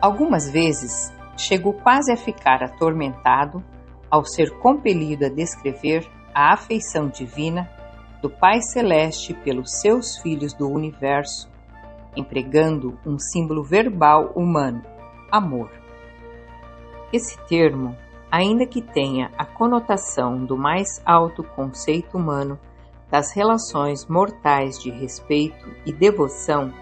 Algumas vezes chegou quase a ficar atormentado ao ser compelido a descrever a afeição divina do Pai Celeste pelos seus filhos do universo, empregando um símbolo verbal humano, amor. Esse termo, ainda que tenha a conotação do mais alto conceito humano das relações mortais de respeito e devoção,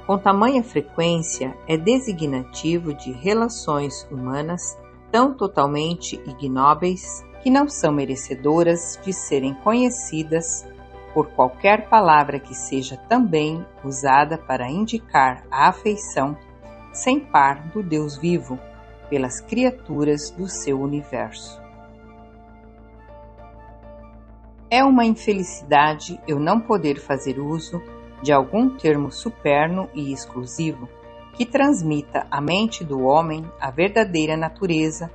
com tamanha frequência é designativo de relações humanas tão totalmente ignóbeis que não são merecedoras de serem conhecidas por qualquer palavra que seja também usada para indicar a afeição sem par do Deus vivo pelas criaturas do seu universo. É uma infelicidade eu não poder fazer uso de algum termo superno e exclusivo que transmita à mente do homem a verdadeira natureza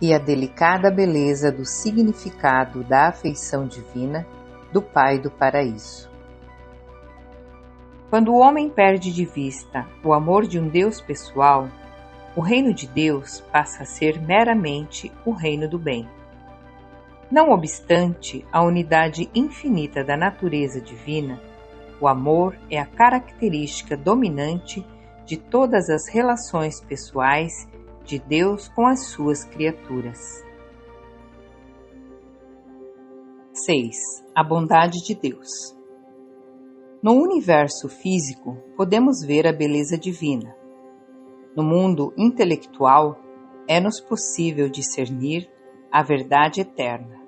e a delicada beleza do significado da afeição divina do Pai do Paraíso. Quando o homem perde de vista o amor de um Deus pessoal, o reino de Deus passa a ser meramente o reino do bem. Não obstante a unidade infinita da natureza divina, o amor é a característica dominante de todas as relações pessoais de Deus com as suas criaturas. 6. A bondade de Deus. No universo físico, podemos ver a beleza divina. No mundo intelectual, é-nos possível discernir a verdade eterna.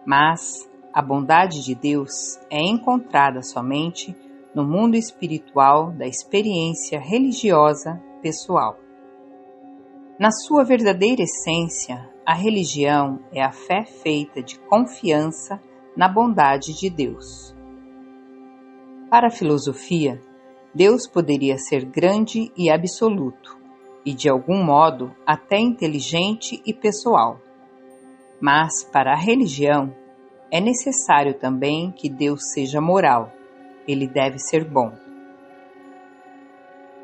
Mas a bondade de Deus é encontrada somente no mundo espiritual da experiência religiosa pessoal. Na sua verdadeira essência, a religião é a fé feita de confiança na bondade de Deus. Para a filosofia, Deus poderia ser grande e absoluto, e de algum modo até inteligente e pessoal. Mas, para a religião, é necessário também que Deus seja moral. Ele deve ser bom.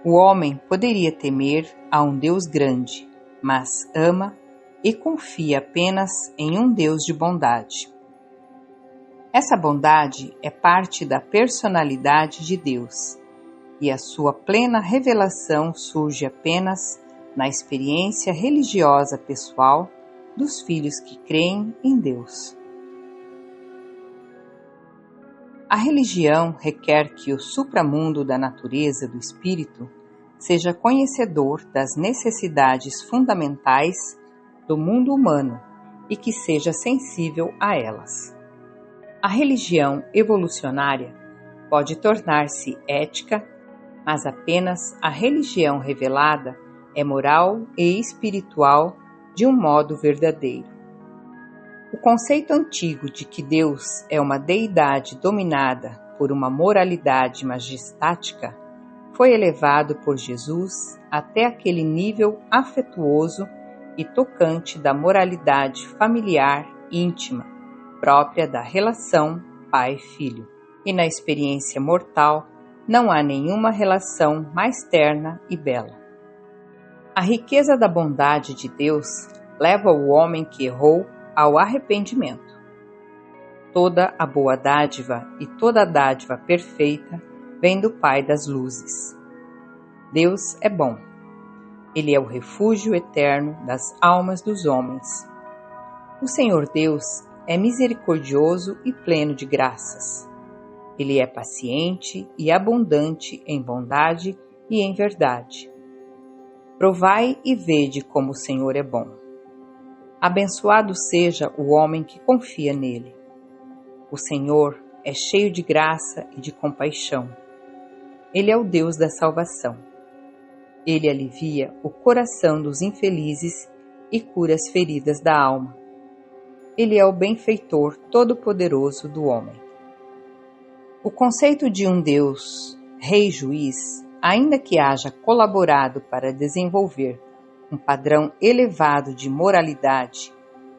O homem poderia temer a um Deus grande, mas ama e confia apenas em um Deus de bondade. Essa bondade é parte da personalidade de Deus, e a sua plena revelação surge apenas na experiência religiosa pessoal dos filhos que creem em Deus. A religião requer que o supramundo da natureza do espírito seja conhecedor das necessidades fundamentais do mundo humano e que seja sensível a elas. A religião evolucionária pode tornar-se ética, mas apenas a religião revelada é moral e espiritual de um modo verdadeiro. O conceito antigo de que Deus é uma deidade dominada por uma moralidade majestática foi elevado por Jesus até aquele nível afetuoso e tocante da moralidade familiar íntima, própria da relação pai-filho. E na experiência mortal não há nenhuma relação mais terna e bela. A riqueza da bondade de Deus leva o homem que errou ao arrependimento. Toda a boa dádiva e toda a dádiva perfeita vem do Pai das luzes. Deus é bom. Ele é o refúgio eterno das almas dos homens. O Senhor Deus é misericordioso e pleno de graças. Ele é paciente e abundante em bondade e em verdade. Provai e vede como o Senhor é bom. Abençoado seja o homem que confia nele. O Senhor é cheio de graça e de compaixão. Ele é o Deus da salvação. Ele alivia o coração dos infelizes e cura as feridas da alma. Ele é o benfeitor todo-poderoso do homem. O conceito de um Deus, Rei Juiz, ainda que haja colaborado para desenvolver um padrão elevado de moralidade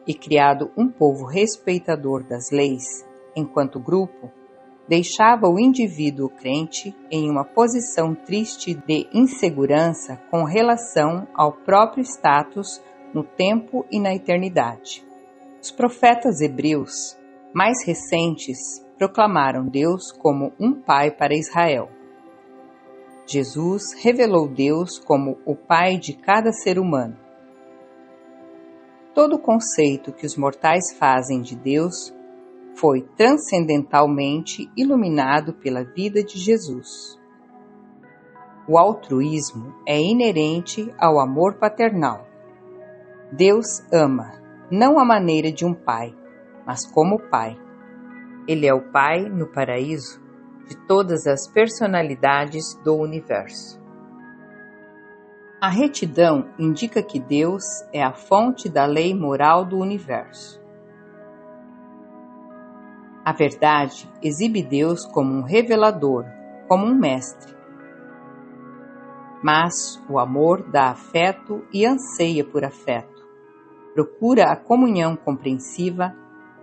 e criado um povo respeitador das leis enquanto grupo, deixava o indivíduo crente em uma posição triste de insegurança com relação ao próprio status no tempo e na eternidade. Os profetas hebreus mais recentes proclamaram Deus como um pai para Israel. Jesus revelou Deus como o pai de cada ser humano. Todo o conceito que os mortais fazem de Deus foi transcendentalmente iluminado pela vida de Jesus. O altruísmo é inerente ao amor paternal. Deus ama, não à maneira de um pai, mas como pai. Ele é o Pai no paraíso de todas as personalidades do universo. A retidão indica que Deus é a fonte da lei moral do universo. A verdade exibe Deus como um revelador, como um mestre. Mas o amor dá afeto e anseia por afeto. Procura a comunhão compreensiva,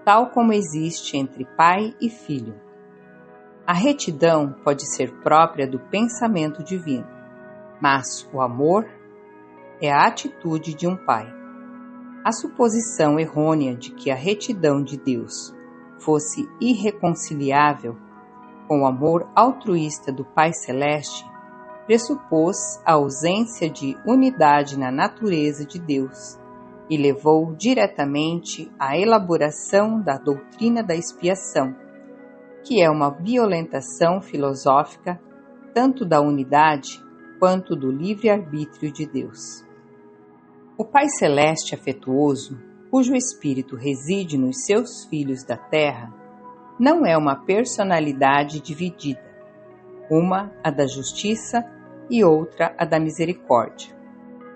tal como existe entre pai e filho. A retidão pode ser própria do pensamento divino, mas o amor é a atitude de um pai. A suposição errônea de que a retidão de Deus fosse irreconciliável com o amor altruísta do Pai Celeste pressupôs a ausência de unidade na natureza de Deus e levou diretamente à elaboração da doutrina da expiação, que é uma violentação filosófica tanto da unidade quanto do livre-arbítrio de Deus. O Pai Celeste afetuoso, cujo espírito reside nos seus filhos da terra, não é uma personalidade dividida, uma a da justiça e outra a da misericórdia.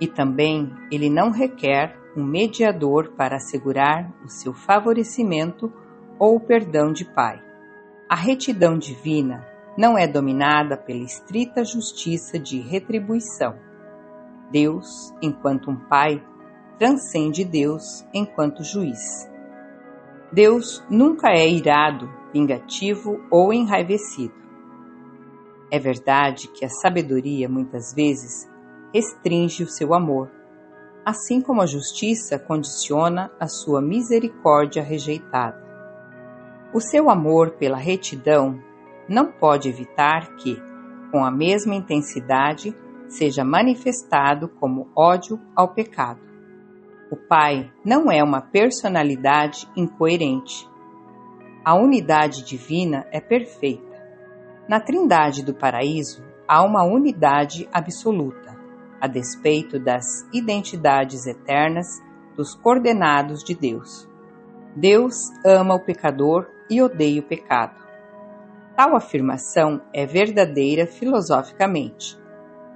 E também ele não requer um mediador para assegurar o seu favorecimento ou o perdão de pai. A retidão divina não é dominada pela estrita justiça de retribuição. Deus, enquanto um pai, transcende Deus enquanto juiz. Deus nunca é irado, vingativo ou enraivecido. É verdade que a sabedoria, muitas vezes, restringe o seu amor, assim como a justiça condiciona a sua misericórdia rejeitada. O seu amor pela retidão não pode evitar que, com a mesma intensidade, seja manifestado como ódio ao pecado. O Pai não é uma personalidade incoerente. A unidade divina é perfeita. Na Trindade do Paraíso, há uma unidade absoluta, a despeito das identidades eternas dos coordenados de Deus. Deus ama o pecador e odeia o pecado. Tal afirmação é verdadeira filosoficamente.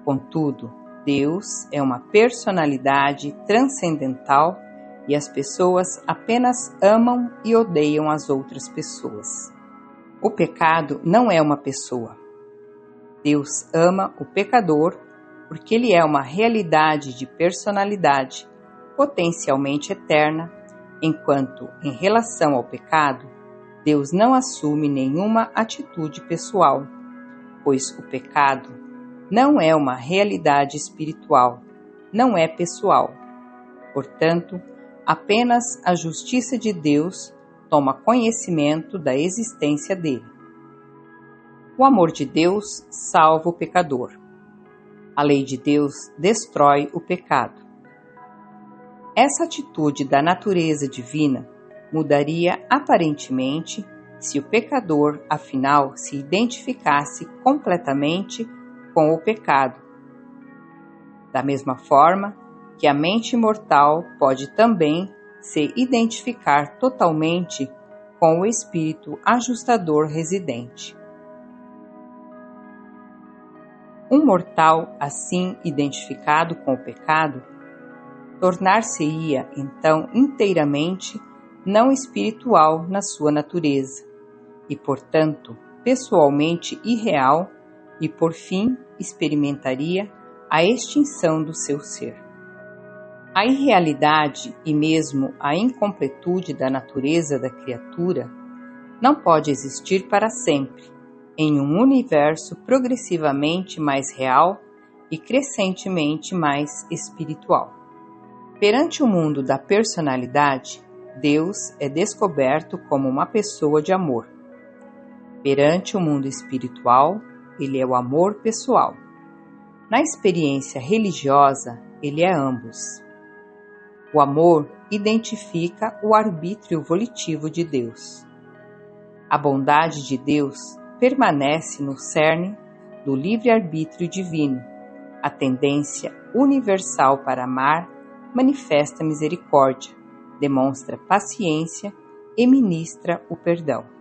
Contudo, Deus é uma personalidade transcendental e as pessoas apenas amam e odeiam as outras pessoas. O pecado não é uma pessoa. Deus ama o pecador porque ele é uma realidade de personalidade potencialmente eterna, enquanto, em relação ao pecado, Deus não assume nenhuma atitude pessoal, pois o pecado não é uma realidade espiritual, não é pessoal. Portanto, apenas a justiça de Deus toma conhecimento da existência dele. O amor de Deus salva o pecador. A lei de Deus destrói o pecado. Essa atitude da natureza divina mudaria aparentemente se o pecador, afinal, se identificasse completamente com o pecado. Da mesma forma que a mente mortal pode também se identificar totalmente com o espírito ajustador residente. Um mortal assim identificado com o pecado tornar-se-ia então inteiramente não espiritual na sua natureza e, portanto, pessoalmente irreal e, por fim, experimentaria a extinção do seu ser. A irrealidade e mesmo a incompletude da natureza da criatura não pode existir para sempre, em um universo progressivamente mais real e crescentemente mais espiritual. Perante o mundo da personalidade, Deus é descoberto como uma pessoa de amor. Perante o mundo espiritual, ele é o amor pessoal. Na experiência religiosa, ele é ambos. O amor identifica o arbítrio volitivo de Deus. A bondade de Deus permanece no cerne do livre-arbítrio divino. A tendência universal para amar manifesta misericórdia, demonstra paciência e ministra o perdão.